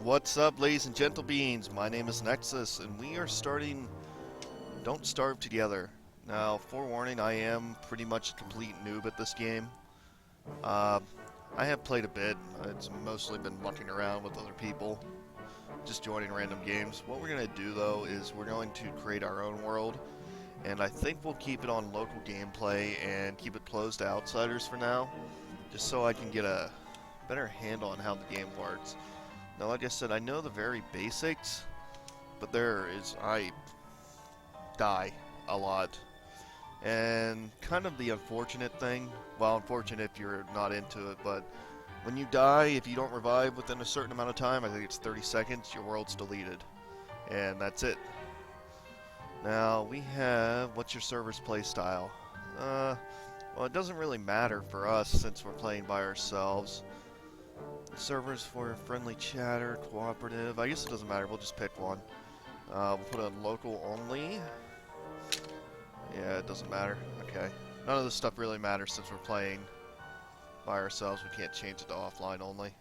What's up, ladies and gentle beings? My name is Nexus, and we are starting Don't Starve Together. Now, forewarning, I am pretty much a complete noob at this game. I have played a bit. It's mostly been mucking around with other people, just joining random games. What we're going to do, though, is we're going to create our own world, and I think we'll keep it on local gameplay and keep it closed to outsiders for now, just so I can get a better handle on how the game works. Now, like I said, I know the very basics, but I die a lot. And kind of the unfortunate thing, well, unfortunate if you're not into it, but when you die, if you don't revive within a certain amount of time, I think it's 30 seconds, your world's deleted. And that's it. Now, we have, what's your server's play style? Well, it doesn't really matter for us since we're playing by ourselves. Servers for friendly chatter, cooperative. I guess it doesn't matter. We'll just pick one. We'll put a local only. Yeah, it doesn't matter. Okay. None of this stuff really matters since we're playing by ourselves. We can't change it to offline only.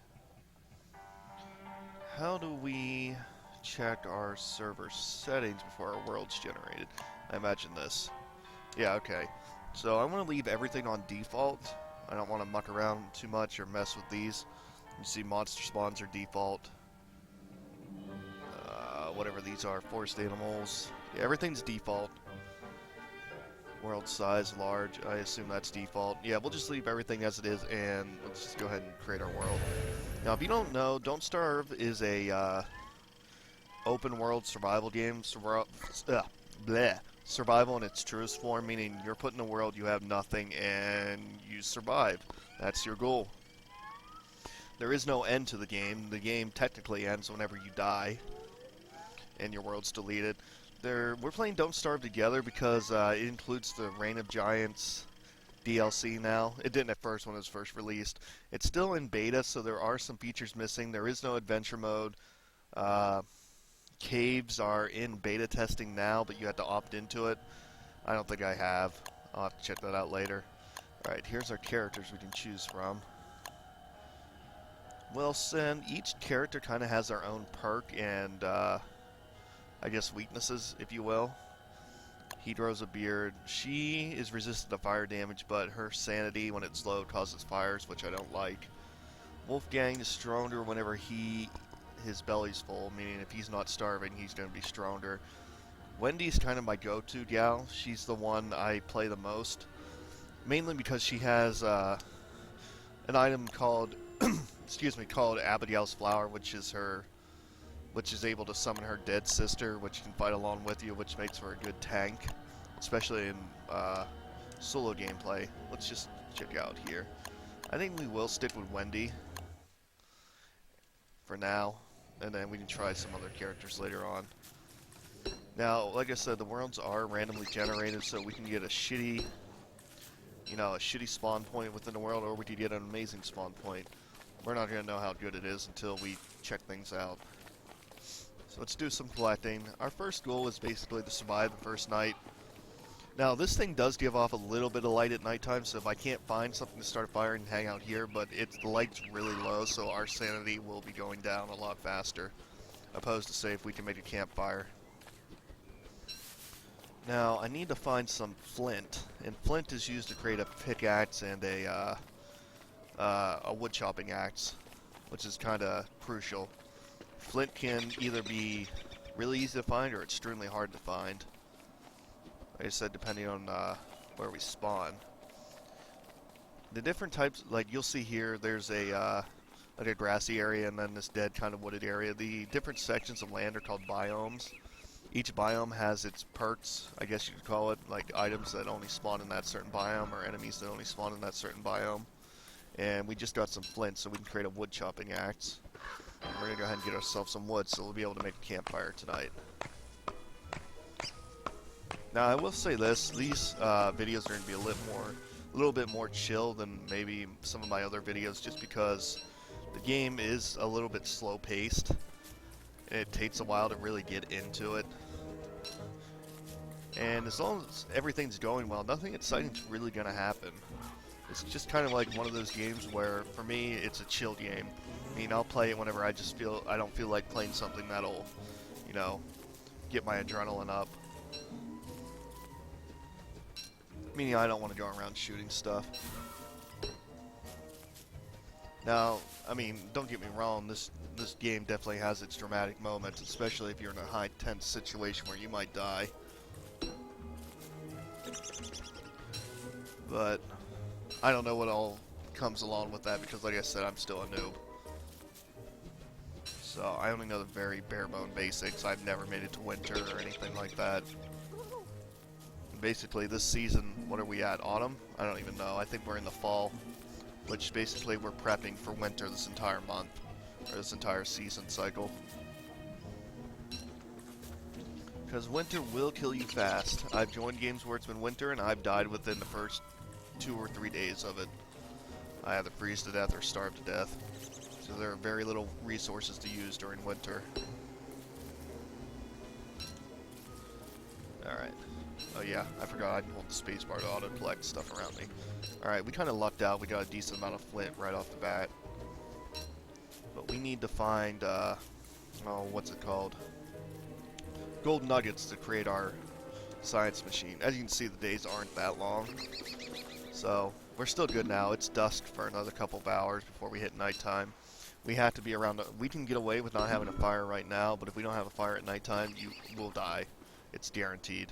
How do we check our server settings before our world's generated? I imagine this. Yeah, okay. So I'm going to leave everything on default. I don't want to muck around too much or mess with these. You see monster spawns are default. Whatever these are, forest animals. Yeah, everything's default. World size, large. I assume that's default. Yeah, we'll just leave everything as it is, and let's just go ahead and create our world. Now, if you don't know, Don't Starve is a open world survival game. Survival in its truest form, meaning you're put in a world, you have nothing, and you survive. That's your goal. There is no end to the game. The game technically ends whenever you die and your world's deleted. We're playing Don't Starve Together because it includes the Reign of Giants DLC now. It didn't at first when it was first released. It's still in beta, so there are some features missing. There is no adventure mode. Caves are in beta testing now, but you have to opt into it. I don't think I have. I'll have to check that out later. Alright, here's our characters we can choose from. Wilson, each character kind of has their own perk and, I guess, weaknesses, if you will. He grows a beard. She is resistant to fire damage, but her sanity, when it's low, causes fires, which I don't like. Wolfgang is stronger whenever his belly's full, meaning if he's not starving, he's going to be stronger. Wendy's kind of my go-to gal. She's the one I play the most, mainly because she has an item called called Abigail's Flower, which is able to summon her dead sister, which can fight along with you, which makes her a good tank, especially in solo gameplay. Let's just check out here. I think we will stick with Wendy for now, and then we can try some other characters later on. Now, like I said, the worlds are randomly generated, so we can get a shitty spawn point within the world, or we could get an amazing spawn point. We're not going to know how good it is until we check things out. So let's do some collecting. Our first goal is basically to survive the first night. Now, this thing does give off a little bit of light at nighttime, so if I can't find something to start a fire and hang out here, but the light's really low, so our sanity will be going down a lot faster, opposed to, say, if we can make a campfire. Now, I need to find some flint, and flint is used to create a pickaxe and a wood chopping axe, which is kind of crucial. Flint can either be really easy to find or extremely hard to find. Like I said, depending on where we spawn. The different types, like you'll see here, there's like a grassy area and then this dead kind of wooded area. The different sections of land are called biomes. Each biome has its perks, I guess you could call it, like items that only spawn in that certain biome or enemies that only spawn in that certain biome. And we just got some flint, so we can create a wood chopping axe. And we're going to go ahead and get ourselves some wood, so we'll be able to make a campfire tonight. Now, I will say this, these videos are going to be a little bit more chill than maybe some of my other videos, just because the game is a little bit slow-paced. It takes a while to really get into it. And as long as everything's going well, nothing exciting's really going to happen. It's just kind of like one of those games where, for me, it's a chill game. I mean, I'll play it whenever I don't feel like playing something that'll, you know, get my adrenaline up. Meaning I don't want to go around shooting stuff. Now, I mean, don't get me wrong, this game definitely has its dramatic moments, especially if you're in a high tense situation where you might die. But I don't know what all comes along with that because, like I said, I'm still a noob. So I only know the very bare bone basics. I've never made it to winter or anything like that. Basically, this season, what are we at? Autumn? I don't even know. I think we're in the fall, which basically we're prepping for winter this entire month, or this entire season cycle. Because winter will kill you fast. I've joined games where it's been winter, and I've died within the first 2 or 3 days of it. I either freeze to death or starve to death. So there are very little resources to use during winter. Alright. Oh yeah, I forgot I can hold the spacebar to auto-collect stuff around me. Alright, we kind of lucked out. We got a decent amount of flint right off the bat. But we need to find, oh, what's it called? Gold nuggets to create our science machine. As you can see, the days aren't that long. So, we're still good now. It's dusk for another couple of hours before we hit nighttime. We have to be around, we can get away with not having a fire right now, but if we don't have a fire at nighttime, you will die. It's guaranteed.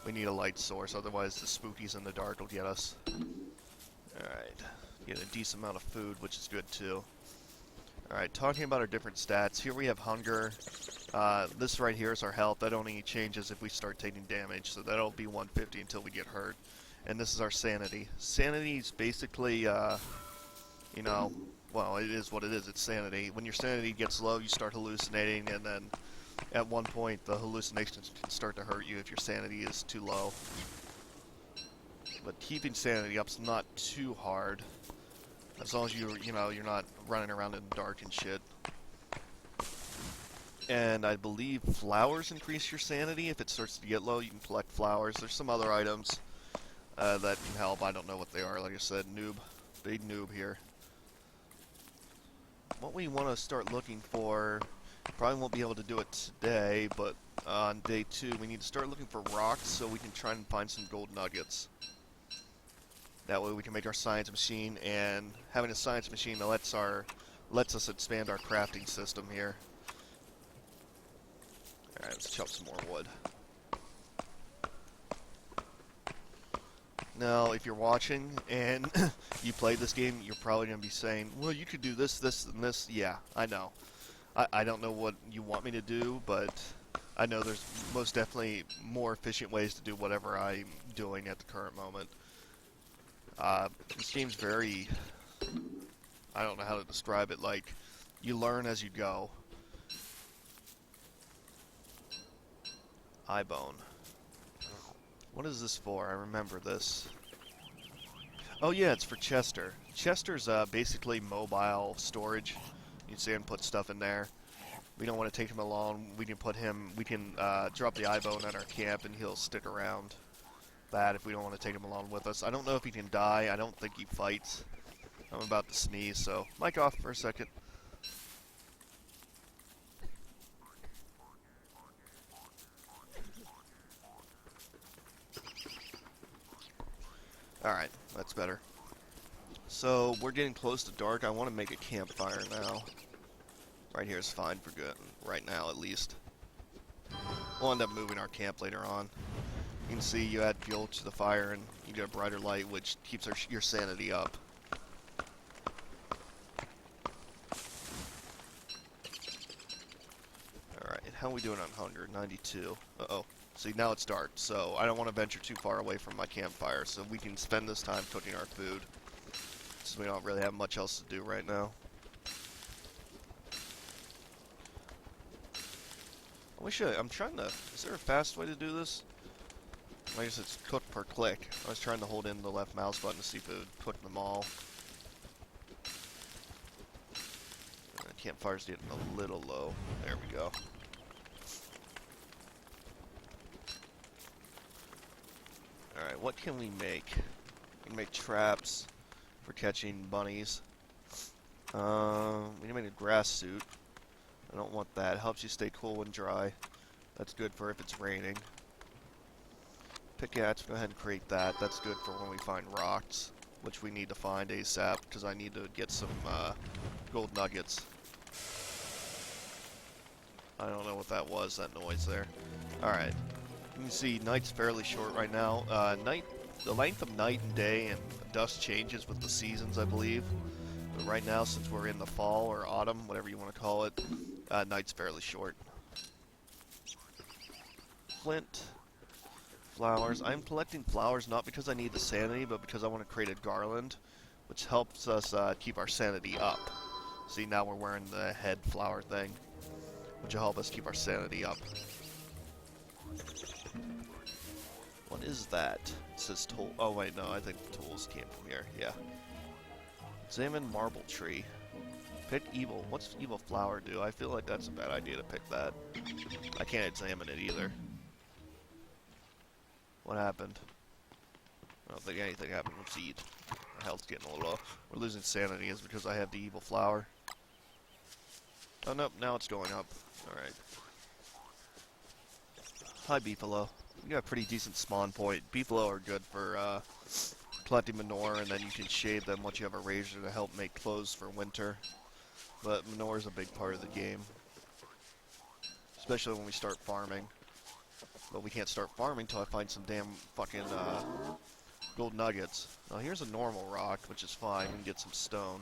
We need a light source, otherwise the spookies in the dark will get us. Alright, get a decent amount of food, which is good too. Alright, talking about our different stats, here we have hunger. This right here is our health. That only changes if we start taking damage, so that'll be 150 until we get hurt. And this is our sanity. Sanity is basically, you know, well, it is what it is. It's sanity. When your sanity gets low, you start hallucinating, and then at one point, the hallucinations can start to hurt you if your sanity is too low. But keeping sanity up's not too hard, as long as you're not running around in the dark and shit. And I believe flowers increase your sanity. If it starts to get low, you can collect flowers. There's some other items that can help. I don't know what they are. Like I said, noob. Big noob here. What we want to start looking for, probably won't be able to do it today, but on day 2, we need to start looking for rocks so we can try and find some gold nuggets. That way we can make our science machine, and having a science machine lets us expand our crafting system here. Alright, let's chop some more wood. Now, if you're watching and you play this game, you're probably going to be saying, well, you could do this, this, and this. Yeah, I know. I don't know what you want me to do, but I know there's most definitely more efficient ways to do whatever I'm doing at the current moment. This game's very, I don't know how to describe it, like, you learn as you go. Eye bone. What is this for? I remember this. Oh yeah, it's for Chester. Chester's basically mobile storage. You can see him put stuff in there. We don't want to take him along. We can drop the eye bone at our camp and he'll stick around that if we don't want to take him along with us. I don't know if he can die. I don't think he fights. I'm about to sneeze, so mic off for a second. Alright, that's better. So, we're getting close to dark. I want to make a campfire now. Right here is fine for good, right now at least. We'll end up moving our camp later on. You can see you add fuel to the fire and you get a brighter light, which keeps your sanity up. Alright, how are we doing on hunger? 92. Uh-oh. See, now it's dark, so I don't want to venture too far away from my campfire, so we can spend this time cooking our food. Since we don't really have much else to do right now. I'm trying to, is there a fast way to do this? I guess it's cook per click. I was trying to hold in the left mouse button to see if it would cook them all. Campfire's getting a little low. There we go. Alright, what can we make? We can make traps for catching bunnies. We need to make a grass suit. I don't want that. It helps you stay cool and dry. That's good for if it's raining. Pickaxe, go ahead and create that. That's good for when we find rocks, which we need to find ASAP, because I need to get some gold nuggets. I don't know what that was, that noise there. Alright. You can see night's fairly short right now. The length of night and day and dusk changes with the seasons, I believe. But right now, since we're in the fall or autumn, whatever you want to call it, night's fairly short. Flint. Flowers. I'm collecting flowers not because I need the sanity, but because I want to create a garland, which helps us keep our sanity up. See, now we're wearing the head flower thing, which will help us keep our sanity up. What is that? It says tool. Oh wait, no, I think the tools came from here. Yeah. Examine marble tree. Pick evil. What's evil flower do? I feel like that's a bad idea to pick that. I can't examine it either. What happened? I don't think anything happened. Let's eat. Our health's getting a little low. We're losing sanity is because I have the evil flower. Oh nope, now it's going up. Alright. Hi Beefalo. You got a pretty decent spawn point. Beefalo are good for collecting manure, and then you can shade them once you have a razor to help make clothes for winter. But manure is a big part of the game. Especially when we start farming. But we can't start farming until I find some damn fucking gold nuggets. Now here's a normal rock, which is fine. We can get some stone.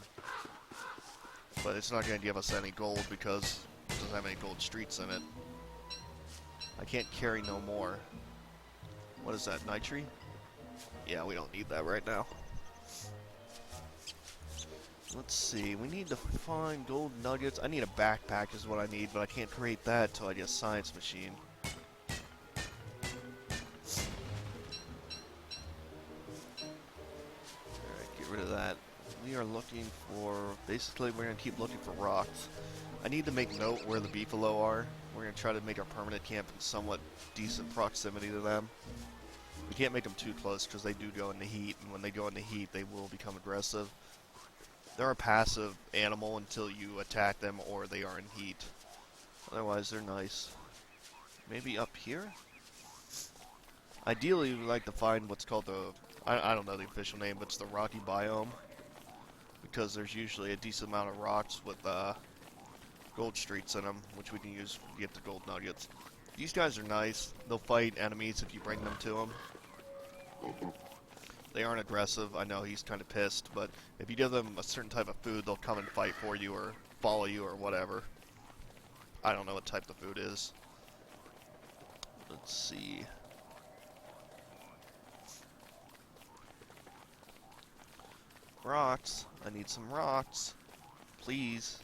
But it's not going to give us any gold because it doesn't have any gold streets in it. I can't carry no more. What is that, nitrate? Yeah, we don't need that right now. Let's see, we need to find gold nuggets. I need a backpack is what I need, but I can't create that until I get a science machine. Alright, get rid of that. We are looking for, basically we're going to keep looking for rocks. I need to make note where the beefalo are. We're going to try to make our permanent camp in somewhat decent proximity to them. We can't make them too close because they do go into heat, and when they go into heat they will become aggressive. They're a passive animal until you attack them or they are in heat. Otherwise they're nice. Maybe up here? Ideally we'd like to find what's called the, I don't know the official name, but it's the rocky biome. Because there's usually a decent amount of rocks with gold streaks in them, which we can use to get the gold nuggets. These guys are nice. They'll fight enemies if you bring them to them. They aren't aggressive. I know he's kind of pissed, but if you give them a certain type of food, they'll come and fight for you or follow you or whatever. I don't know what type the food is. Let's see. Rocks. I need some rocks. Please.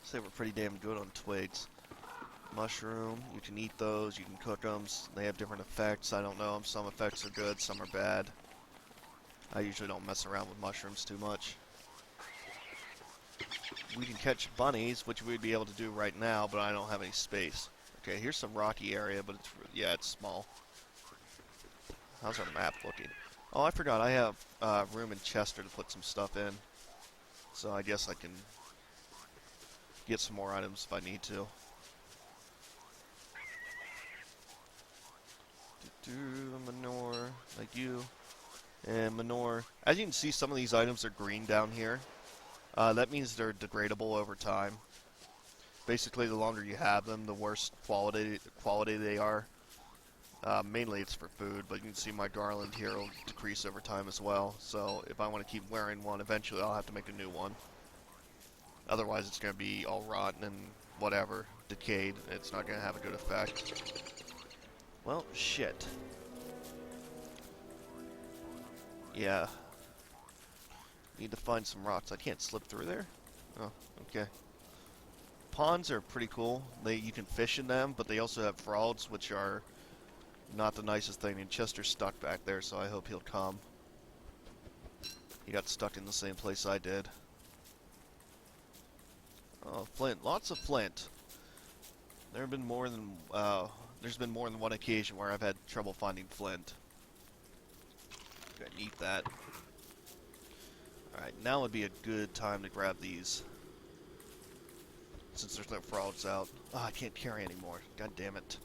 Say we're pretty damn good on twigs. Mushroom, you can eat those, you can cook them, they have different effects, I don't know them, some effects are good, some are bad. I usually don't mess around with mushrooms too much. We can catch bunnies, which we'd be able to do right now, but I don't have any space. Okay, here's some rocky area, but it's, yeah, it's small. How's our map looking? Oh, I forgot, I have room in Chester to put some stuff in. So I guess I can get some more items if I need to. Manure, like you, and manure. As you can see, some of these items are green down here. That means they're degradable over time. Basically, the longer you have them, the worse quality they are. Mainly it's for food, but you can see my garland here will decrease over time as well. So if I want to keep wearing one, eventually I'll have to make a new one. Otherwise, it's going to be all rotten and whatever, decayed. It's not going to have a good effect. Well, shit. Yeah. Need to find some rocks. I can't slip through there? Oh, okay. Ponds are pretty cool. You can fish in them, but they also have frogs, which are not the nicest thing. And Chester's stuck back there, so I hope he'll come. He got stuck in the same place I did. Oh, flint. Lots of flint. There have been more than, there's been more than one occasion where I've had trouble finding flint. Go ahead and eat that. Alright, now would be a good time to grab these. Since there's no frogs out. Oh, I can't carry anymore. God damn it.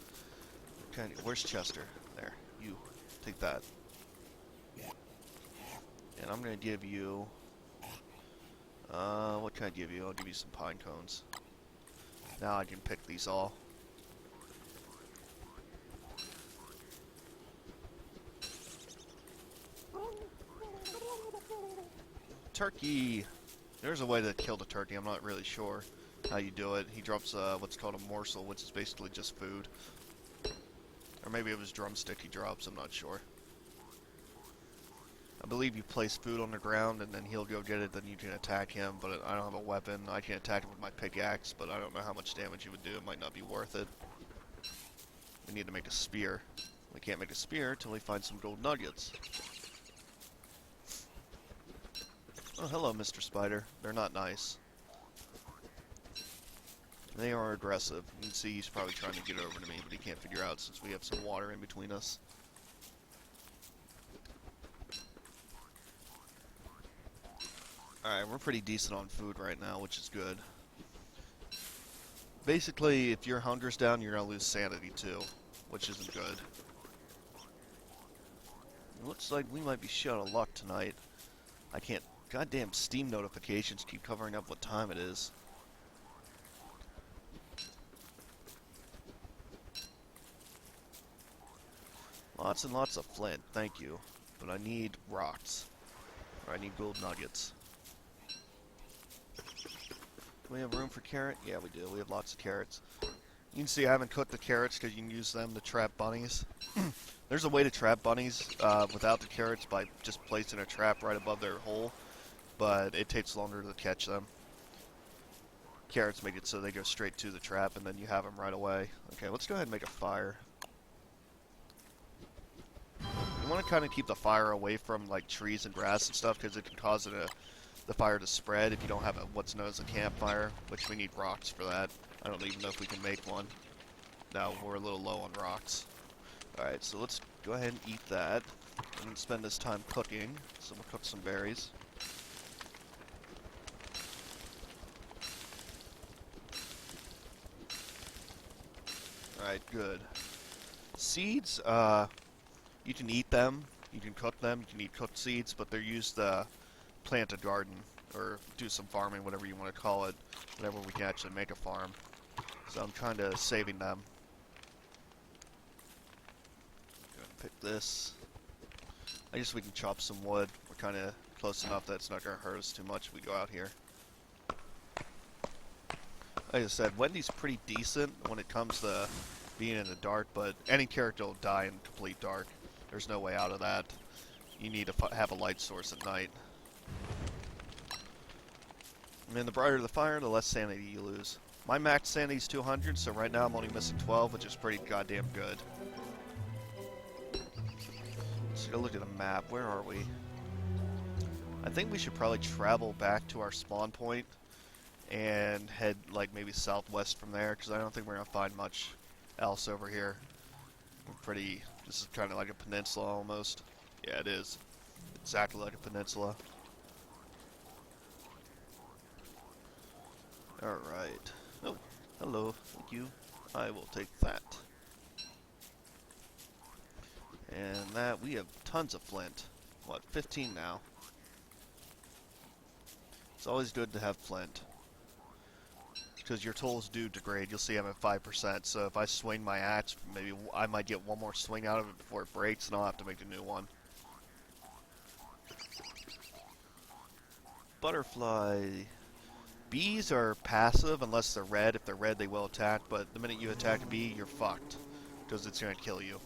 Okay, where's Chester? There. You. Take that. And I'm gonna give you... what can I give you? I'll give you some pine cones. Now I can pick these all. Turkey! There's a way to kill the turkey. I'm not really sure how you do it. He drops what's called a morsel, which is basically just food. Or maybe it was drumstick he drops, I'm not sure. I believe you place food on the ground and then he'll go get it, then you can attack him, but I don't have a weapon. I can attack him with my pickaxe, but I don't know how much damage he would do. It might not be worth it. We need to make a spear. We can't make a spear until we find some gold nuggets. Oh, hello, Mr. Spider. They're not nice. They are aggressive. You can see he's probably trying to get over to me, but he can't figure out since we have some water in between us. Alright, we're pretty decent on food right now, which is good. Basically, if your hunger's down, you're gonna lose sanity too, which isn't good. It looks like we might be shut of luck tonight. I can't... Goddamn Steam notifications keep covering up what time it is. Lots and lots of flint, thank you. But I need rocks. Or I need gold nuggets. Do we have room for carrot? Yeah, we do. We have lots of carrots. You can see I haven't cooked the carrots because you can use them to trap bunnies. There's a way to trap bunnies without the carrots by just placing a trap right above their hole. But it takes longer to catch them. Carrots make it so they go straight to the trap and then you have them right away. Okay, let's go ahead and make a fire. You want to kind of keep the fire away from like trees and grass and stuff because it can cause the fire to spread if you don't have what's known as a campfire, which we need rocks for that. I don't even know if we can make one. No, we're a little low on rocks. Alright, so let's go ahead and eat that and spend this time cooking. So we'll cook some berries. Alright, good. Seeds, you can eat them, you can cook them, you can eat cooked seeds, but they're used to plant a garden, or do some farming, whatever you want to call it, whenever we can actually make a farm. So I'm kind of saving them. Pick this. I guess we can chop some wood. We're kind of close enough that it's not going to hurt us too much if we go out here. Like I said, Wendy's pretty decent when it comes to being in the dark, but any character will die in complete dark. There's no way out of that. You need to have a light source at night. And the brighter the fire, the less sanity you lose. My max sanity is 200, so right now I'm only missing 12, which is pretty goddamn good. Let's go look at the map. Where are we? I think we should probably travel back to our spawn point and head like maybe southwest from there, because I don't think we're going to find much else over here. This is kind of like a peninsula almost. Yeah, it is. Exactly like a peninsula. Alright. Oh, hello. Thank you. I will take that. And that, we have tons of flint. What, 15 now? It's always good to have flint. Because your tools do degrade. You'll see I'm at 5%, so if I swing my axe, maybe I might get one more swing out of it before it breaks, and I'll have to make a new one. Butterfly. Bees are passive unless they're red. If they're red, they will attack, but the minute you attack a bee, you're fucked. Because it's going to kill you.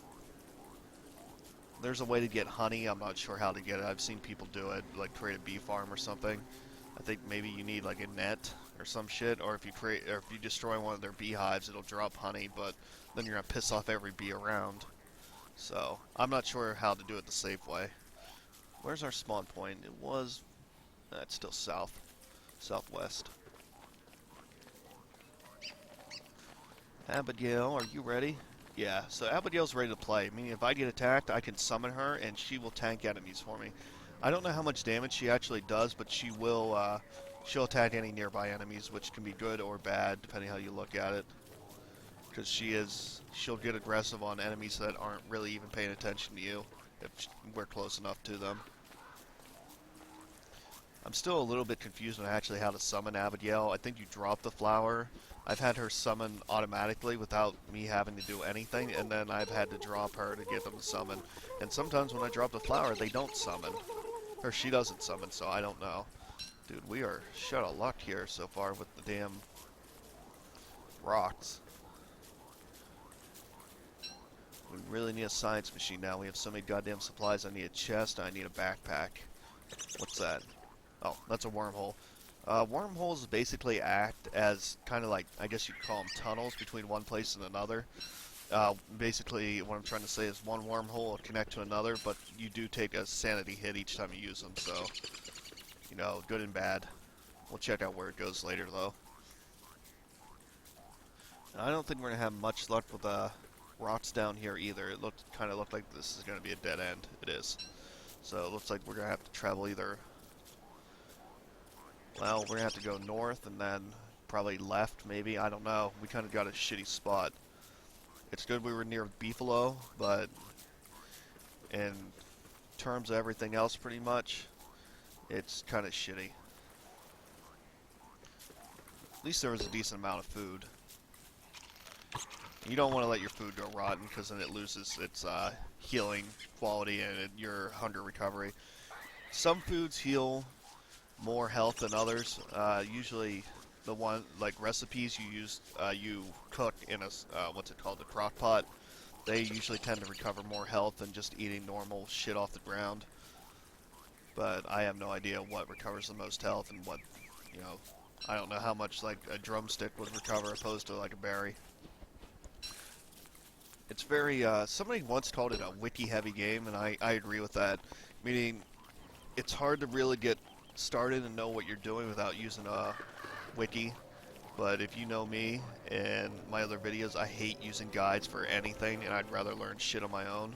There's a way to get honey. I'm not sure how to get it. I've seen people do it, like create a bee farm or something. I think maybe you need like a net or some shit, or if you destroy one of their beehives, it'll drop honey, but then you're gonna piss off every bee around. So I'm not sure how to do it the safe way. Where's our spawn point? It was... it's still southwest. Abigail, are you ready? Yeah, so Abigail's ready to play. Meaning if I get attacked, I can summon her, and she will tank enemies for me. I don't know how much damage she actually does, but she'll attack any nearby enemies, which can be good or bad, depending how you look at it. Because she'll get aggressive on enemies that aren't really even paying attention to you, if we're close enough to them. I'm still a little bit confused on actually how to summon Abigail. I think you drop the flower. I've had her summon automatically without me having to do anything, and then I've had to drop her to get them to summon. And sometimes when I drop the flower, they don't summon. Or she doesn't summon, so I don't know. Dude, we are shut of luck here so far with the damn rocks. We really need a science machine now. We have so many goddamn supplies. I need a chest, I need a backpack. What's that? Oh, that's a wormhole. Wormholes basically act as kind of like, I guess you'd call them tunnels between one place and another. Basically, what I'm trying to say is one wormhole will connect to another, but you do take a sanity hit each time you use them, so, you know, good and bad. We'll check out where it goes later, though. And I don't think we're going to have much luck with rocks down here either. It kind of looked like this is going to be a dead end. It is. So it looks like we're going to have to travel either... Well, we're going to have to go north and then probably left, maybe. I don't know. We kind of got a shitty spot. It's good we were near Beefalo, but in terms of everything else, pretty much, it's kind of shitty. At least there was a decent amount of food. You don't want to let your food go rotten, because then it loses its healing quality and your hunger recovery. Some foods heal more health than others. Usually the one, like recipes you cook in a, what's it called, the crock pot, they usually tend to recover more health than just eating normal shit off the ground. But I have no idea what recovers the most health and what, you know, I don't know how much like a drumstick would recover opposed to like a berry. It's very, somebody once called it a wiki-heavy game, and I agree with that. Meaning, it's hard to really get started and know what you're doing without using a wiki. But if you know me and my other videos, I hate using guides for anything, and I'd rather learn shit on my own.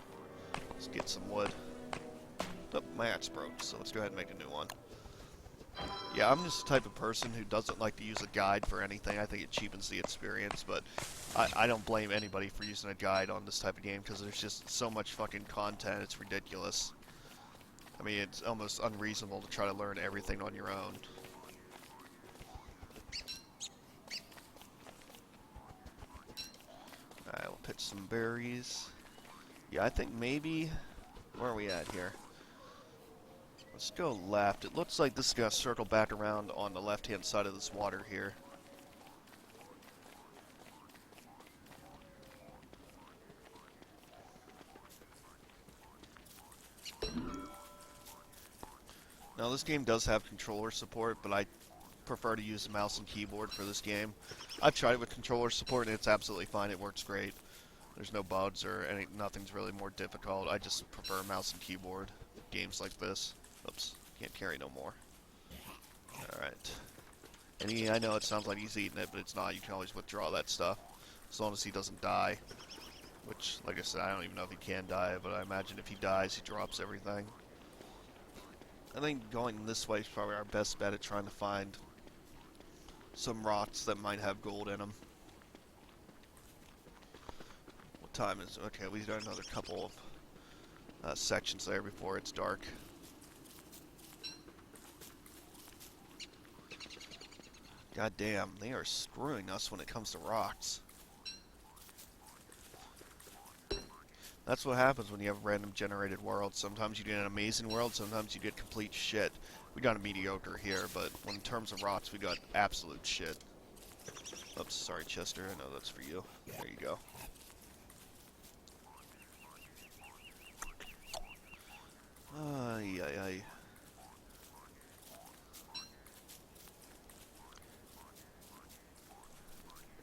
Let's get some wood. Oh, my axe broke, so let's go ahead and make a new one. Yeah, I'm just the type of person who doesn't like to use a guide for anything. I think it cheapens the experience, but I don't blame anybody for using a guide on this type of game, because there's just so much fucking content, it's ridiculous. I mean, it's almost unreasonable to try to learn everything on your own. Alright, we'll pitch some berries. Yeah, I think maybe... Where are we at here? Let's go left. It looks like this is going to circle back around on the left-hand side of this water here. Now, this game does have controller support, but I prefer to use the mouse and keyboard for this game. I've tried it with controller support, and it's absolutely fine. It works great. There's no bugs or nothing's really more difficult. I just prefer mouse and keyboard games like this. Oops, can't carry no more. Alright. And I know it sounds like he's eating it, but it's not. You can always withdraw that stuff, as long as he doesn't die. Which, like I said, I don't even know if he can die, but I imagine if he dies, he drops everything. I think going this way is probably our best bet at trying to find some rocks that might have gold in them. What time is it? Okay, we've got another couple of sections there before it's dark. God damn, they are screwing us when it comes to rocks. That's what happens when you have random generated worlds. Sometimes you get an amazing world, sometimes you get complete shit. We got a mediocre here, but when in terms of rocks, we got absolute shit. Oops, sorry Chester, I know that's for you. There you go. Ay, ay, ay.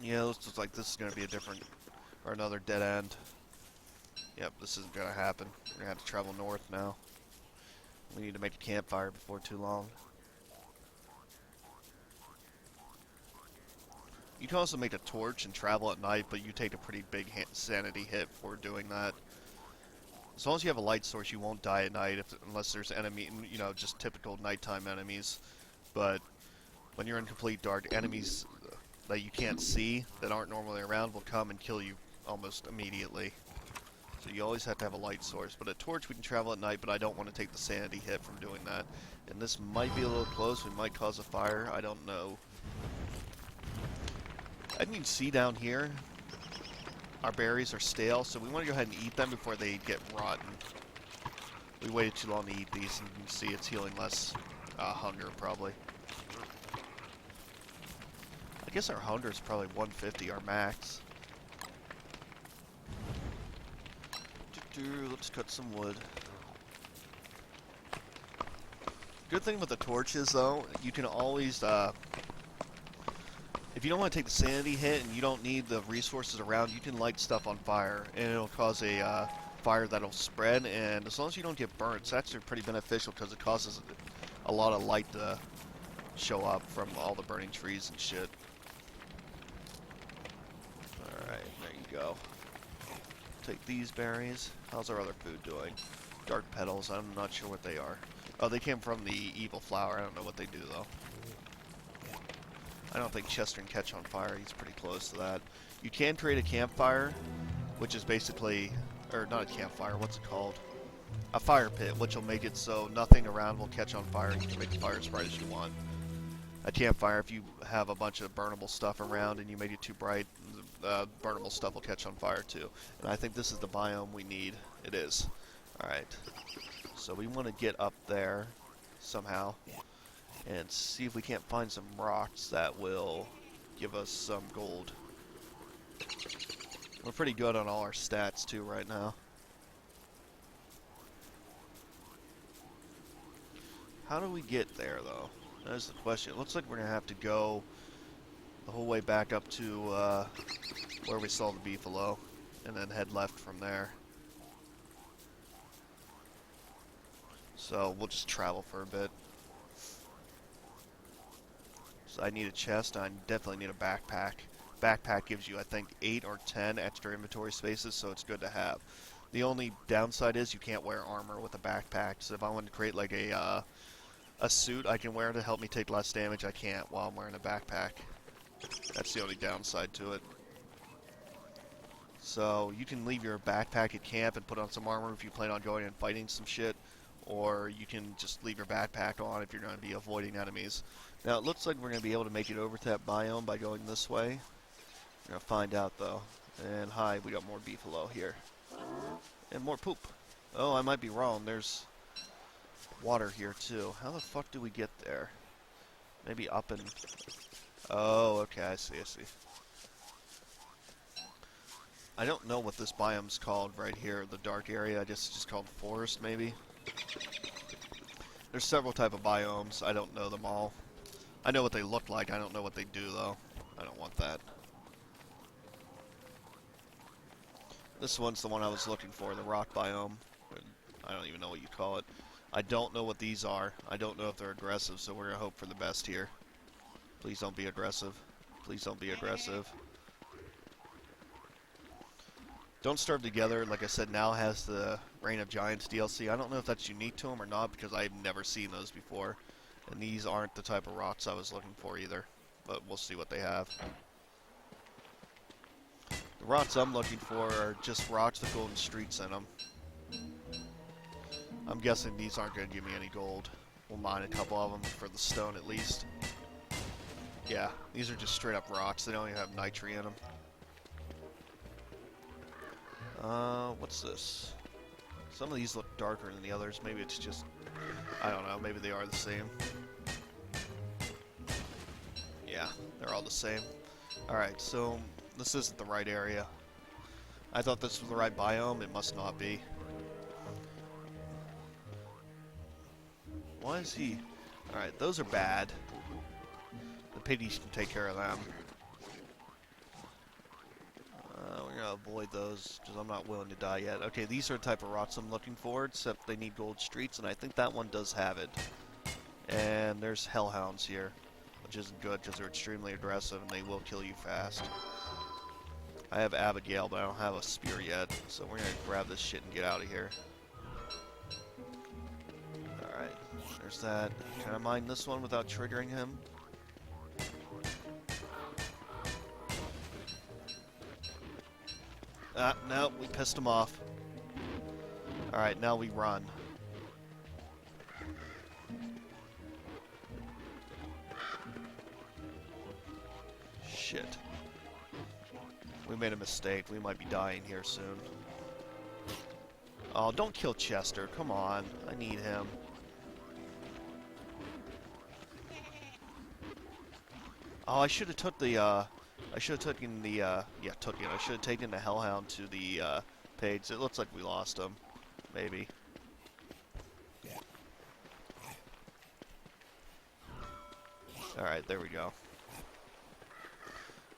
Yeah, it looks like this is going to be a different, or another dead end. Yep, this isn't going to happen. We're going to have to travel north now. We need to make a campfire before too long. You can also make a torch and travel at night, but you take a pretty big sanity hit for doing that. As long as you have a light source, you won't die at night unless there's enemy, you know, just typical nighttime enemies. But when you're in complete dark, enemies that you can't see, that aren't normally around, will come and kill you almost immediately. So you always have to have a light source. But at torch, we can travel at night, but I don't want to take the sanity hit from doing that. And this might be a little close. We might cause a fire. I don't know. I didn't even see down here. Our berries are stale, so we want to go ahead and eat them before they get rotten. We waited too long to eat these, and you can see it's healing less hunger, probably. I guess our hunger is probably 150, our max. Let's cut some wood. Good thing with the torches, though, you can always, if you don't want to take the sanity hit and you don't need the resources around, you can light stuff on fire, and it'll cause a fire that'll spread, and as long as you don't get burnt, it's actually pretty beneficial because it causes a lot of light to show up from all the burning trees and shit. Alright, there you go. Take these berries. How's our other food doing? Dark petals, I'm not sure what they are. Oh, they came from the evil flower. I don't know what they do, though. I don't think Chester can catch on fire. He's pretty close to that. You can create a campfire, which is basically... Or not a campfire, what's it called? A fire pit, which will make it so nothing around will catch on fire, and you can make the fire as bright as you want. A campfire, if you have a bunch of burnable stuff around and you make it too bright, burnable stuff will catch on fire too. And I think this is the biome we need. It is. Alright. So we want to get up there somehow and see if we can't find some rocks that will give us some gold. We're pretty good on all our stats too right now. How do we get there though? That's the question. It looks like we're going to have to go the whole way back up to where we saw the beefalo and then head left from there. So we'll just travel for a bit. So I need a chest. I definitely need a backpack. Backpack gives you, I think, 8 or 10 extra inventory spaces, so it's good to have. The only downside is you can't wear armor with a backpack. So if I want to create like a suit I can wear to help me take less damage, I can't while I'm wearing a backpack. That's the only downside to it. So you can leave your backpack at camp and put on some armor if you plan on going and fighting some shit. Or you can just leave your backpack on if you're going to be avoiding enemies. Now it looks like we're going to be able to make it over to that biome by going this way. We're going to find out though. And hi, we got more beefalo here. And more poop. Oh, I might be wrong. There's water here too. How the fuck do we get there? Maybe up and... Oh, okay, I see. I don't know what this biome's called right here, the dark area. I guess it's just called forest, maybe? There's several type of biomes. I don't know them all. I know what they look like. I don't know what they do, though. I don't want that. This one's the one I was looking for, the rock biome. I don't even know what you call it. I don't know what these are. I don't know if they're aggressive, so we're going to hope for the best here. Please don't be aggressive. Please don't be aggressive. Don't Starve Together, like I said, now has the Reign of Giants DLC. I don't know if that's unique to them or not, because I've never seen those before. And these aren't the type of rocks I was looking for either. But we'll see what they have. The rocks I'm looking for are just rocks with golden streaks in them. I'm guessing these aren't going to give me any gold. We'll mine a couple of them for the stone at least. Yeah, these are just straight up rocks. They don't even have nitri in them. What's this? Some of these look darker than the others. Maybe it's just... I don't know. Maybe they are the same. Yeah, they're all the same. Alright, so this isn't the right area. I thought this was the right biome. It must not be. Why is he... Alright, those are bad. The piggies can take care of them. We're going to avoid those because I'm not willing to die yet. Okay, these are the type of rocks I'm looking for, except they need gold streaks, and I think that one does have it. And there's hellhounds here, which isn't good because they're extremely aggressive and they will kill you fast. I have Abigail, but I don't have a spear yet, so we're going to grab this shit and get out of here. Alright, there's that. Can I mine this one without triggering him? No, we pissed him off. Alright, now we run. Shit. We made a mistake. We might be dying here soon. Oh, don't kill Chester. Come on. I need him. Oh, I should have took the, I should have taken the, yeah, took it. I should have taken the Hellhound to the, pigs. It looks like we lost him. Maybe. Alright, there we go.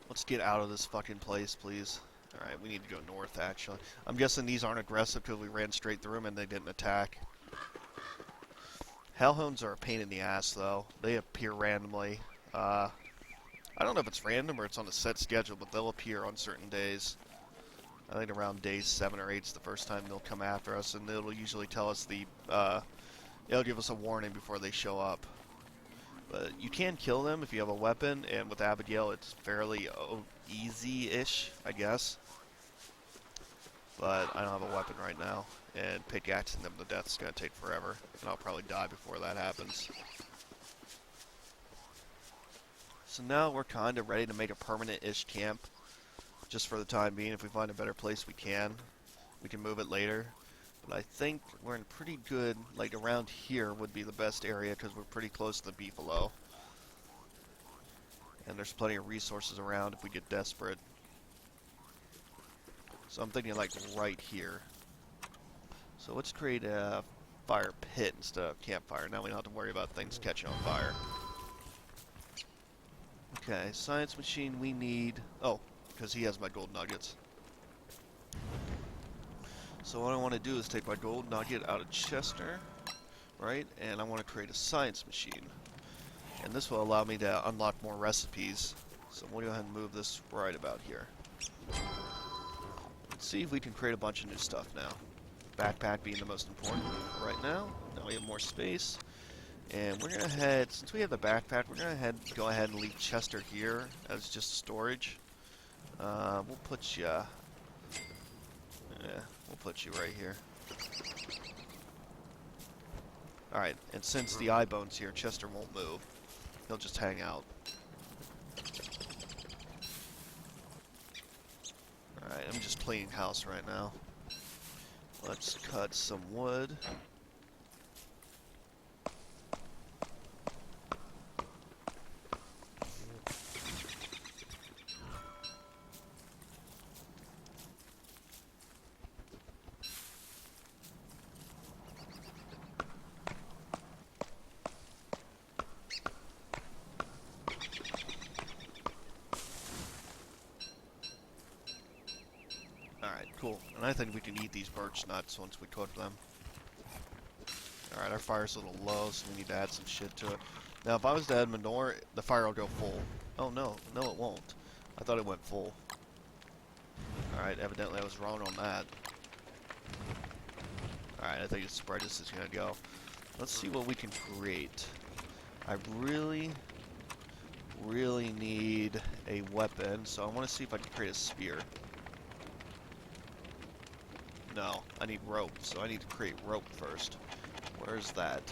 Let's get out of this fucking place, please. Alright, we need to go north, actually. I'm guessing these aren't aggressive because we ran straight through them and they didn't attack. Hellhounds are a pain in the ass, though. They appear randomly. I don't know if it's random or it's on a set schedule, but they'll appear on certain days. I think around days 7 or 8 is the first time they'll come after us, and it'll usually tell us the, it'll give us a warning before they show up. But you can kill them if you have a weapon, and with Abigail it's fairly easy-ish, I guess. But I don't have a weapon right now, and pickaxing them to death is going to take forever, and I'll probably die before that happens. So now we're kind of ready to make a permanent-ish camp, just for the time being. If we find a better place, we can move it later. But I think we're in pretty good, like around here would be the best area because we're pretty close to the beefalo. And there's plenty of resources around if we get desperate. So I'm thinking like right here. So let's create a fire pit instead of campfire. Now we don't have to worry about things catching on fire. Okay, science machine we need... Oh, because he has my gold nuggets. So what I want to do is take my gold nugget out of Chester, right? And I want to create a science machine. And this will allow me to unlock more recipes. So we'll go ahead and move this right about here. Let's see if we can create a bunch of new stuff now. Backpack being the most important right now. Now we have more space. And we're going to head, since we have the backpack, we're going to go ahead and leave Chester here as just storage. We'll put you... Yeah, we'll put you right here. Alright, and since the eye bone's here, Chester won't move. He'll just hang out. Alright, I'm just cleaning house right now. Let's cut some wood. Cool, and I think we can eat these birch nuts once we cook them. Alright, our fire's a little low, so we need to add some shit to it. Now, if I was to add manure, the fire will go full. Oh, no. No, it won't. I thought it went full. Alright, evidently I was wrong on that. Alright, I think it's as bright as it's gonna go. Let's see what we can create. I really need a weapon, so I want to see if I can create a spear. No, I need rope, so I need to create rope first. Where's that?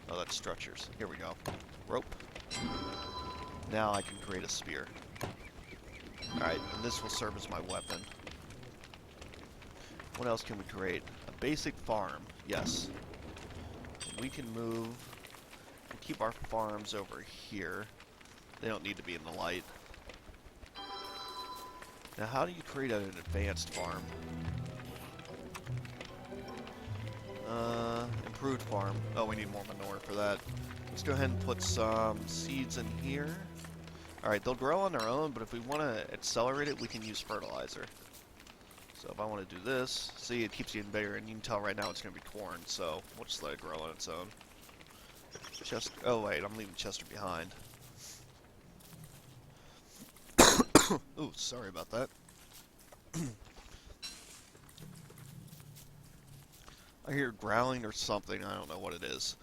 Oh, that's structures. Here we go. Rope. Now I can create a spear. Alright, and this will serve as my weapon. What else can we create? A basic farm. Yes. We can move... We'll keep our farms over here. They don't need to be in the light. Now, how do you create an advanced farm? Improved farm. Oh, we need more manure for that. Let's go ahead and put some seeds in here. Alright, they'll grow on their own, but if we want to accelerate it, we can use fertilizer. So if I want to do this, see, it keeps getting bigger, and you can tell right now it's going to be corn, so we'll just let it grow on its own. Chester, oh wait, I'm leaving Chester behind. Ooh, sorry about that. I hear growling or something. I don't know what it is.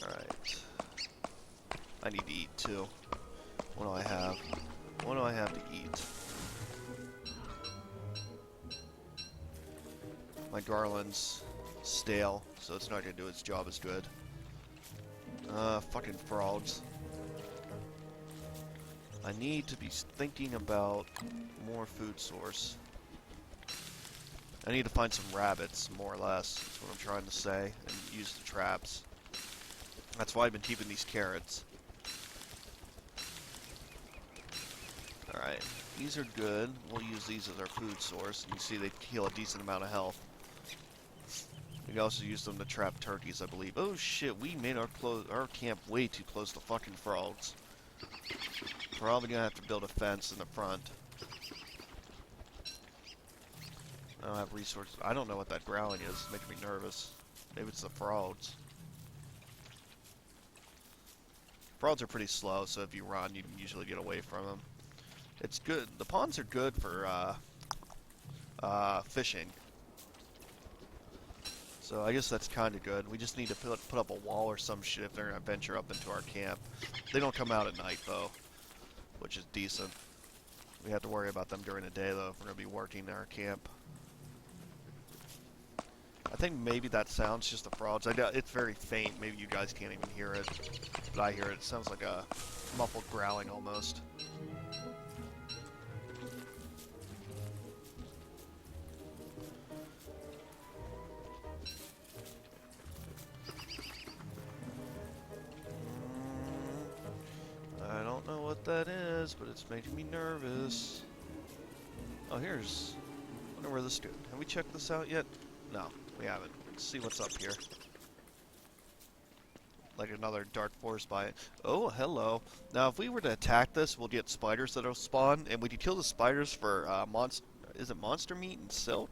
Alright. I need to eat too. What do I have? What do I have to eat? My garland's stale, so it's not gonna do its job as good. Fucking frogs. I need to be thinking about more food source. I need to find some rabbits, more or less. That's what I'm trying to say, and use the traps. That's why I've been keeping these carrots. Alright, these are good. We'll use these as our food source. You see they heal a decent amount of health. We can also use them to trap turkeys, I believe. Oh shit, we made our camp way too close to fucking frogs. Probably gonna have to build a fence in the front. I don't have resources. I don't know what that growling is. It's making me nervous. Maybe it's the frogs. Frogs are pretty slow, so if you run, you can usually get away from them. It's good. The ponds are good for fishing. So I guess that's kind of good. We just need to put up a wall or some shit if they're going to venture up into our camp. They don't come out at night, though, which is decent. We have to worry about them during the day, though, if we're going to be working in our camp. I think maybe that sound's just the frogs. It's very faint. Maybe you guys can't even hear it, but I hear it. It sounds like a muffled growling almost. I don't know what that is, but it's making me nervous. Oh, here's... I wonder where this goes. Have we checked this out yet? No, we haven't. Let's see what's up here. Like another dark forest biome. Oh, hello. Now, if we were to attack this, we'll get spiders that'll spawn, and we can kill the spiders for is it monster meat and silk?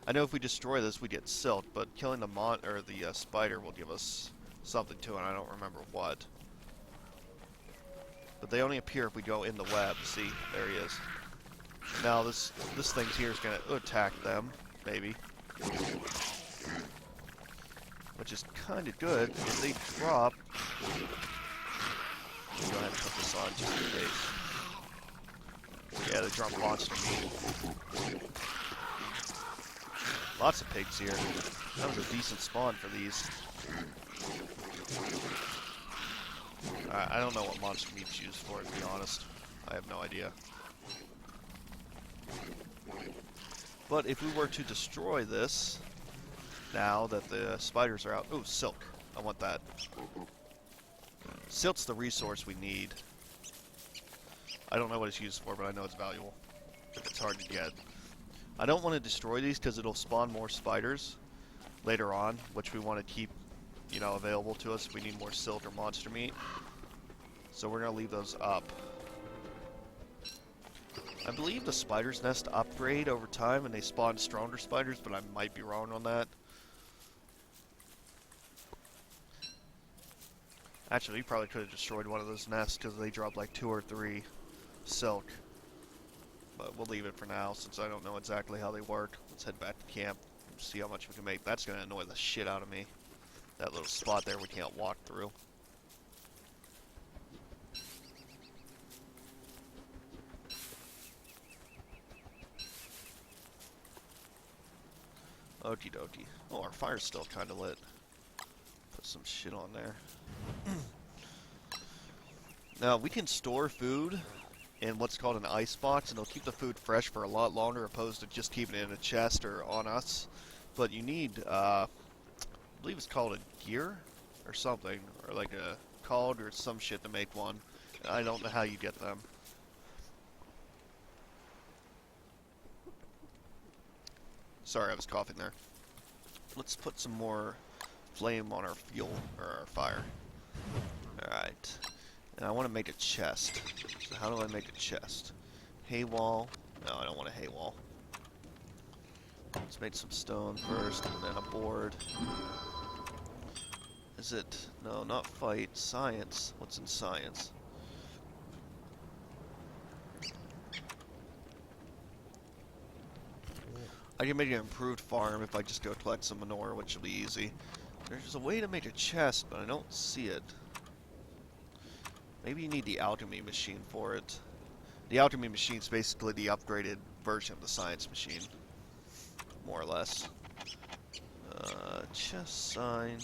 I know if we destroy this, we get silk, but killing the spider will give us something to it. I don't remember what. But they only appear if we go in the web. See, there he is. Now this thing here is gonna attack them, maybe. Which is kind of good if they drop. Go ahead and put this on just in case. Yeah, they drop monster meat. Lots of pigs here. That was a decent spawn for these. I don't know what monster meat's used for, to be honest. I have no idea. But if we were to destroy this, now that the spiders are out... Oh, silk. I want that. Silk's the resource we need. I don't know what it's used for, but I know it's valuable. It's hard to get. I don't want to destroy these because it'll spawn more spiders later on, which we want to keep, you know, available to us if we need more silk or monster meat. So we're going to leave those up. I believe the spider's nest upgrade over time and they spawn stronger spiders, but I might be wrong on that. Actually, we probably could have destroyed one of those nests because they dropped like 2 or 3 silk. But we'll leave it for now since I don't know exactly how they work. Let's head back to camp and see how much we can make. That's going to annoy the shit out of me. That little spot there we can't walk through. Okie dokie. Oh, our fire's still kind of lit. Put some shit on there. Now, we can store food in what's called an ice box, and it'll keep the food fresh for a lot longer opposed to just keeping it in a chest or on us. But you need, I believe it's called a gear or something, or like a cog or some shit to make one. I don't know how you get them. Sorry, I was coughing there. Let's put some more flame on our fuel, or our fire. Alright. And I want to make a chest. So how do I make a chest? Hay wall. No, I don't want a hay wall. Let's make some stone first, and then a board. Is it... No, not fight. Science. What's in science? I can make an improved farm if I just go collect some manure, which will be easy. There's a way to make a chest, but I don't see it. Maybe you need the alchemy machine for it. The alchemy machine is basically the upgraded version of the science machine, more or less. Chest sign.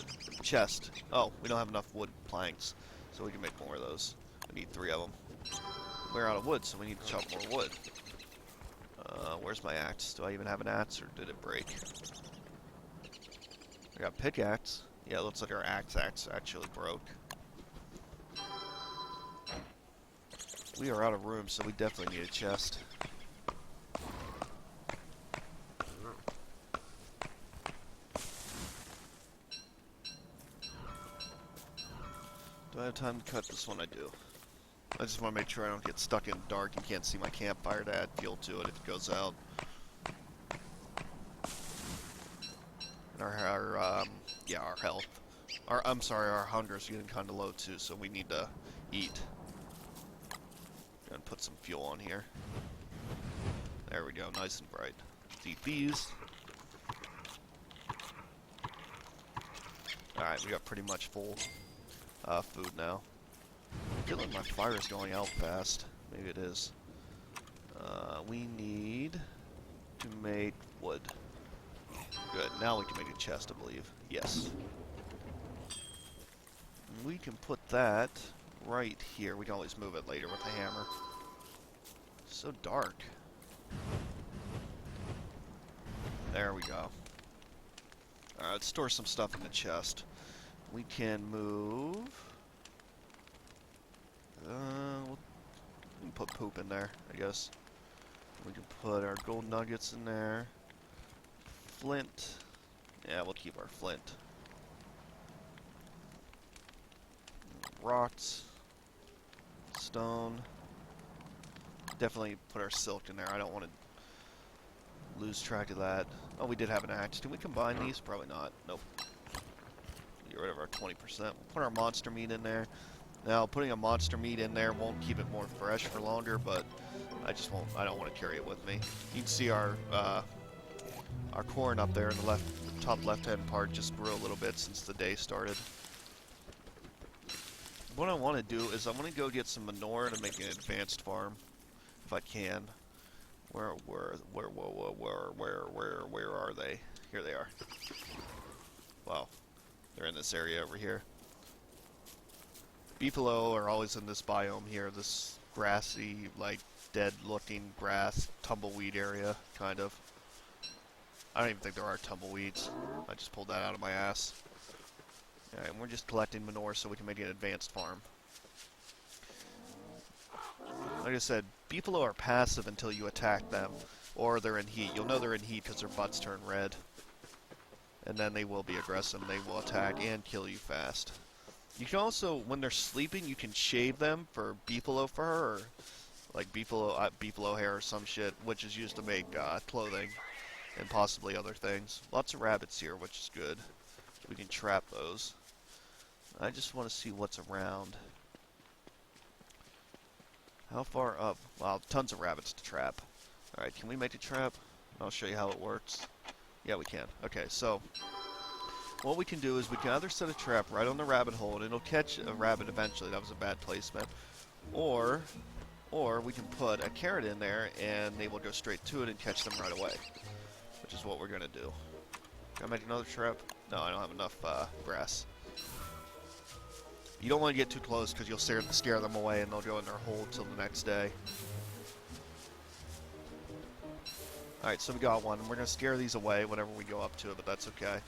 Chest. Oh, we don't have enough wood planks, so we can make more of those. We need 3 of them. We're out of wood, so we need to chop more wood. Where's my axe? Do I even have an axe, or did it break? I got pickaxe. Yeah, it looks like our axe actually broke. We are out of room, so we definitely need a chest. Do I have time to cut this one? I do. I just want to make sure I don't get stuck in the dark and can't see my campfire to add fuel to it if it goes out. And our health. Our hunger's getting kind of low too, so we need to eat. And put some fuel on here. There we go, nice and bright. Let's eat these. Alright, we got pretty much full food now. I feel like my fire is going out fast. Maybe it is. We need to make wood. Good, now we can make a chest, I believe. Yes. We can put that right here. We can always move it later with a hammer. So dark. There we go. Alright, let's store some stuff in the chest. We can move... we can put poop in there, I guess. We can put our gold nuggets in there. Flint. Yeah, we'll keep our flint. Rocks. Stone. Definitely put our silk in there. I don't want to lose track of that. Oh, we did have an axe. Can we combine these? Probably not. Nope. Get rid of our 20%. We'll put our monster meat in there. Now, putting a monster meat in there won't keep it more fresh for longer, but I just won't. I don't want to carry it with me. You can see our corn up there in the top left-hand part just grew a little bit since the day started. What I want to do is I want to go get some manure to make an advanced farm, if I can. Where are they? Here they are. Wow, they're in this area over here. Beefalo are always in this biome here, this grassy, like, dead-looking grass, tumbleweed area, kind of. I don't even think there are tumbleweeds. I just pulled that out of my ass. Alright, and we're just collecting manure so we can make an advanced farm. Like I said, beefalo are passive until you attack them, or they're in heat. You'll know they're in heat because their butts turn red. And then they will be aggressive, and they will attack and kill you fast. You can also, when they're sleeping, you can shave them for beefalo fur, or like beefalo hair or some shit, which is used to make clothing and possibly other things. Lots of rabbits here, which is good. We can trap those. I just want to see what's around. How far up? Wow, tons of rabbits to trap. Alright, can we make a trap? I'll show you how it works. Yeah, we can. Okay, so what we can do is we can either set a trap right on the rabbit hole and it'll catch a rabbit eventually. That was a bad placement. Or we can put a carrot in there and they will go straight to it and catch them right away. Which is what we're going to do. Can I make another trap? No, I don't have enough grass. You don't want to get too close because you'll scare them away and they'll go in their hole till the next day. Alright, so we got one. We're going to scare these away whenever we go up to it, but that's okay.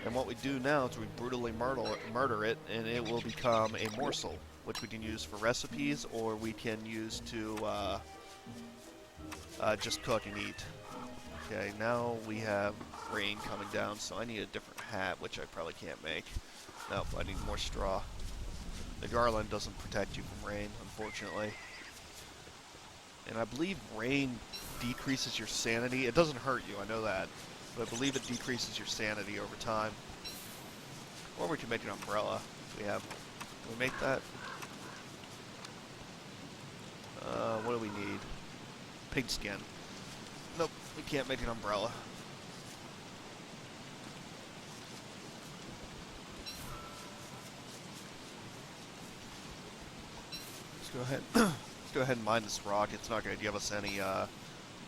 And what we do now is we brutally murder it, and it will become a morsel, which we can use for recipes, or we can use to just cook and eat. Okay, now we have rain coming down, so I need a different hat, which I probably can't make. Nope, I need more straw. The garland doesn't protect you from rain, unfortunately. And I believe rain decreases your sanity. It doesn't hurt you, I know that. But I believe it decreases your sanity over time. Or we can make an umbrella. Can we make that? What do we need? Pigskin. Nope, We can't make an umbrella. Let's go ahead. Let's go ahead and mine this rock. It's not going to give us any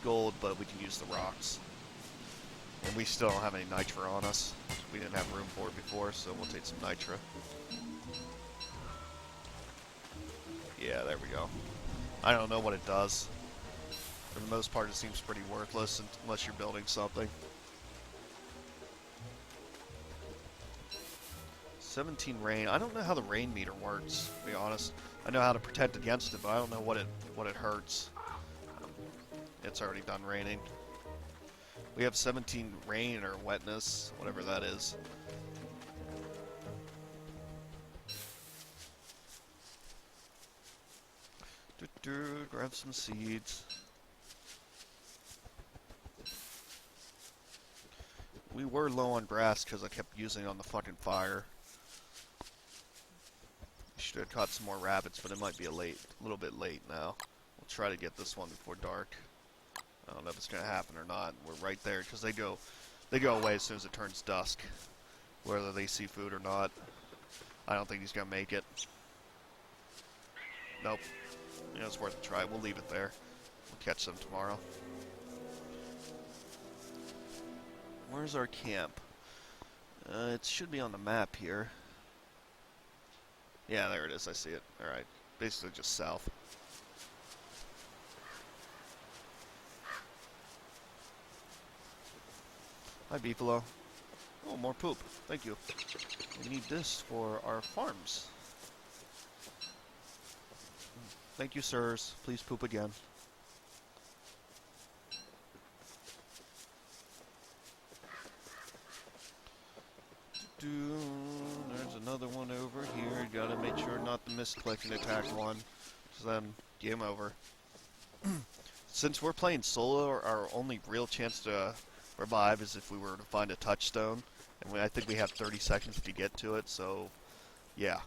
gold, but we can use the rocks. And we still don't have any nitra on us. We didn't have room for it before, so we'll take some nitra. Yeah, there we go. I don't know what it does. For the most part, it seems pretty worthless unless you're building something. 17 rain. I don't know how the rain meter works, to be honest. I know how to protect against it, but I don't know what it hurts. It's already done raining. We have 17 rain or wetness, whatever that is. Grab some seeds. We were low on grass because I kept using it on the fucking fire. Should have caught some more rabbits, but it might be a little bit late now. We'll try to get this one before dark. I don't know if it's gonna happen or not. We're right there because they go away as soon as it turns dusk, whether they see food or not. I don't think he's gonna make it. Nope. You know, it's worth a try. We'll leave it there. We'll catch them tomorrow. Where's our camp? It should be on the map here. Yeah, there it is. I see it. Alright. Basically just south. Hi, Beefalo. Oh, more poop. Thank you. We need this for our farms. Thank you, sirs. Please poop again. There's another one over here. Gotta make sure not to misclick and attack one. So then, game over. Since we're playing solo, our only real chance to revive is if we were to find a touchstone. And I think we have 30 seconds to get to it, so yeah.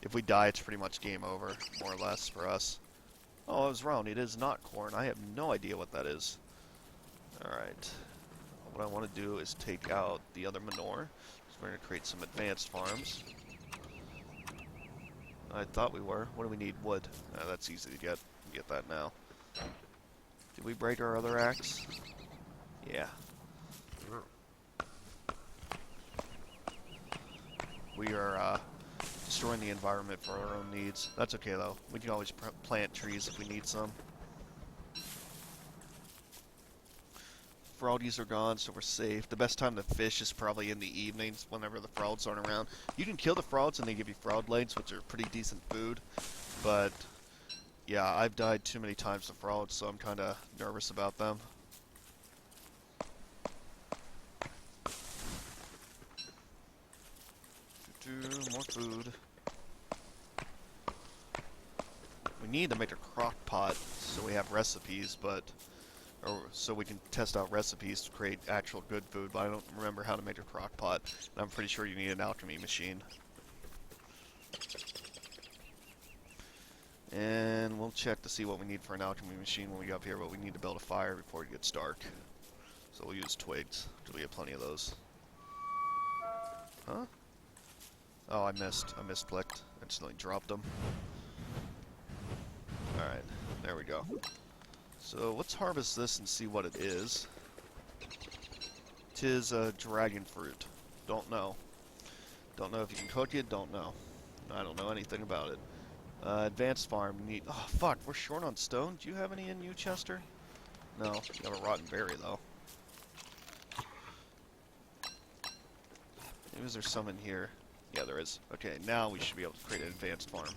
If we die, it's pretty much game over, more or less, for us. Oh, I was wrong. It is not corn. I have no idea what that is. Alright. What I want to do is take out the other manure. So we're going to create some advanced farms. I thought we were. What do we need? Wood. That's easy to get. Get that now. Did we break our other axe? Yeah. We are destroying the environment for our own needs. That's okay though. We can always plant trees if we need some. Fraudies are gone, so we're safe. The best time to fish is probably in the evenings, whenever the frauds aren't around. You can kill the frauds and they give you fraud legs, which are pretty decent food. But yeah, I've died too many times to frauds, so I'm kind of nervous about them. More food. We need to make a crock pot so we have recipes, or so we can test out recipes to create actual good food, but I don't remember how to make a crock pot. And I'm pretty sure you need an alchemy machine. And we'll check to see what we need for an alchemy machine when we get up here, but we need to build a fire before it gets dark. So we'll use twigs, because we have plenty of those. Huh? Oh, I misclicked. I accidentally dropped them. Alright, there we go. So let's harvest this and see what it is. 'Tis a dragon fruit. Don't know. Don't know if you can cook it, don't know. I don't know anything about it. Advanced farm, need... Oh, fuck, we're short on stone. Do you have any in you, Chester? No, you have a rotten berry, though. Maybe there's some in here. Yeah, there is. Okay, now we should be able to create an advanced farm.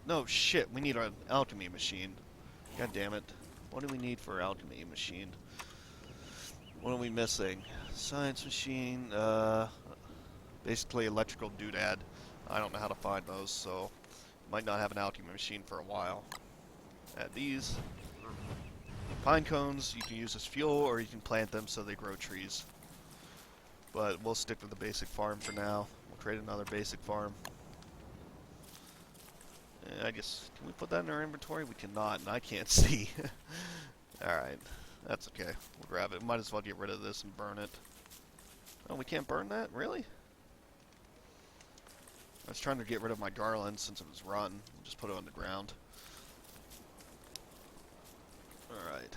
No, shit, we need an alchemy machine. God damn it. What do we need for an alchemy machine? What are we missing? Science machine, basically electrical doodad. I don't know how to find those, so might not have an alchemy machine for a while. Add these. Pine cones you can use as fuel, or you can plant them so they grow trees. But we'll stick with the basic farm for now. We'll create another basic farm. I guess, can we put that in our inventory? We cannot, and I can't see. Alright, that's okay. We'll grab it. Might as well get rid of this and burn it. Oh, we can't burn that? Really? I was trying to get rid of my garland since it was rotten. We'll just put it on the ground. Alright.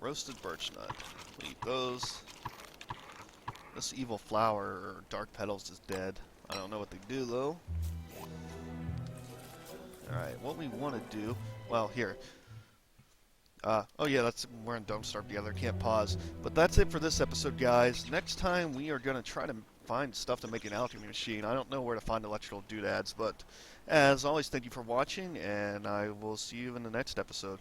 Roasted birch nut. We'll eat those. This evil flower, or dark petals, is dead. I don't know what they do, though. Alright, what we want to do... Well, here. Oh yeah, we're in Don't Starve Together, can't pause. But that's it for this episode, guys. Next time, we are going to try to find stuff to make an alchemy machine. I don't know where to find electrical doodads, but as always, thank you for watching, and I will see you in the next episode.